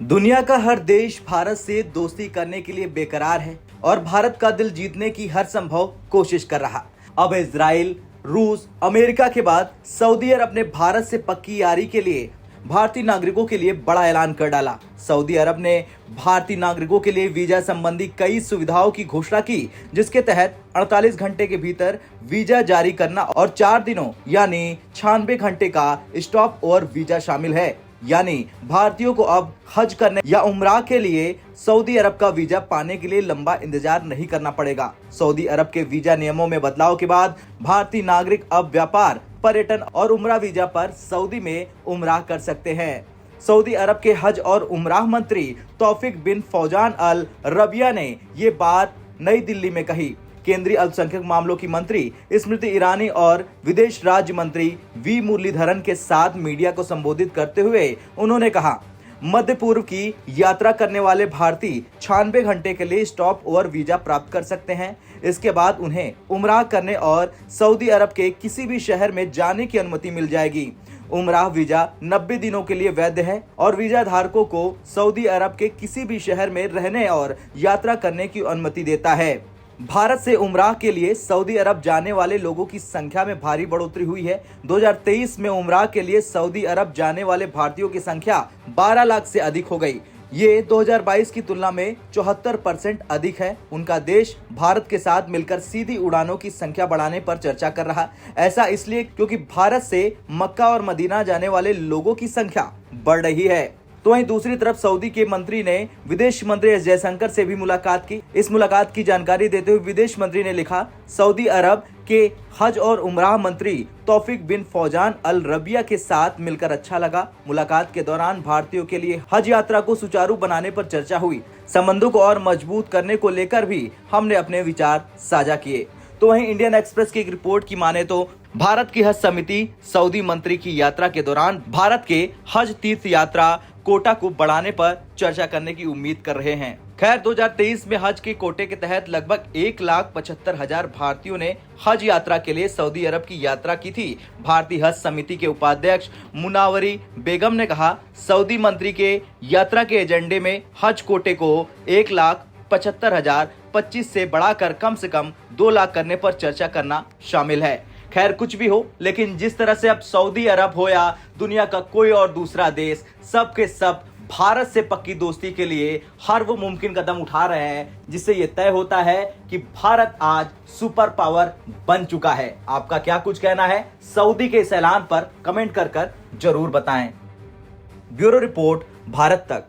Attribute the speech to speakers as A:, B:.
A: दुनिया का हर देश भारत से दोस्ती करने के लिए बेकरार है और भारत का दिल जीतने की हर संभव कोशिश कर रहा। अब इजराइल, रूस, अमेरिका के बाद सऊदी अरब ने भारत से पक्की यारी के लिए भारतीय नागरिकों के लिए बड़ा ऐलान कर डाला। सऊदी अरब ने भारतीय नागरिकों के लिए वीजा संबंधी कई सुविधाओं की घोषणा की, जिसके तहत 48 घंटे के भीतर वीजा जारी करना और 4 दिनों यानी 96 घंटे का स्टॉप ओवर वीजा शामिल है। यानी भारतीयों को अब हज करने या उम्रा के लिए सऊदी अरब का वीजा पाने के लिए लंबा इंतजार नहीं करना पड़ेगा। सऊदी अरब के वीजा नियमों में बदलाव के बाद भारतीय नागरिक अब व्यापार, पर्यटन और उम्रा वीजा पर सऊदी में उम्रा कर सकते हैं। सऊदी अरब के हज और उम्राह मंत्री तौफिक बिन फौजान अल रबिया ने ये बात नई दिल्ली में कही। केंद्रीय अल्पसंख्यक मामलों की मंत्री स्मृति ईरानी और विदेश राज्य मंत्री वी मुरलीधरन के साथ मीडिया को संबोधित करते हुए उन्होंने कहा, मध्य पूर्व की यात्रा करने वाले भारतीय 96 घंटे के लिए स्टॉप ओवर वीजा प्राप्त कर सकते हैं। इसके बाद उन्हें उम्राह करने और सऊदी अरब के किसी भी शहर में जाने की अनुमति मिल जाएगी। उम्राह वीजा 90 दिनों के लिए वैध है और वीजा धारकों को सऊदी अरब के किसी भी शहर में रहने और यात्रा करने की अनुमति देता है। भारत से उम्राह के लिए सऊदी अरब जाने वाले लोगों की संख्या में भारी बढ़ोतरी हुई है। 2023 में उम्राह के लिए सऊदी अरब जाने वाले भारतीयों की संख्या 12 लाख से अधिक हो गई। ये 2022 की तुलना में 74% अधिक है। उनका देश भारत के साथ मिलकर सीधी उड़ानों की संख्या बढ़ाने पर चर्चा कर रहा। ऐसा इसलिए क्योंकि भारत से मक्का और मदीना जाने वाले लोगों की संख्या बढ़ रही है। तो वहीं दूसरी तरफ सऊदी के मंत्री ने विदेश मंत्री एस जयशंकर से भी मुलाकात की। इस मुलाकात की जानकारी देते हुए विदेश मंत्री ने लिखा, सऊदी अरब के हज और उम्राह मंत्री तौफिक बिन फौजान अल रबिया के साथ मिलकर अच्छा लगा। मुलाकात के दौरान भारतीयों के लिए हज यात्रा को सुचारू बनाने पर चर्चा हुई। संबंधों को और मजबूत करने को लेकर भी हमने अपने विचार साझा किए। तो वहीं इंडियन एक्सप्रेस की एक रिपोर्ट की माने तो भारत की हज समिति सऊदी मंत्री की यात्रा के दौरान भारत के हज तीर्थ यात्रा कोटा को बढ़ाने पर चर्चा करने की उम्मीद कर रहे हैं। खैर 2023 में हज के कोटे के तहत लगभग 1,75,000 भारतीयों ने हज यात्रा के लिए सऊदी अरब की यात्रा की थी। भारतीय हज समिति के उपाध्यक्ष मुनावरी बेगम ने कहा, सऊदी मंत्री के यात्रा के एजेंडे में हज कोटे को 1,75,025 से बढ़ाकर कम से कम 2 लाख करने पर चर्चा करना शामिल है। खैर कुछ भी हो, लेकिन जिस तरह से अब सऊदी अरब हो या दुनिया का कोई और दूसरा देश, सब के सब भारत से पक्की दोस्ती के लिए हर वो मुमकिन कदम उठा रहे हैं जिससे ये तय होता है कि भारत आज सुपर पावर बन चुका है। आपका क्या कुछ कहना है सऊदी के इस ऐलान पर? कमेंट कर जरूर बताएं। ब्यूरो रिपोर्ट, भारत तक।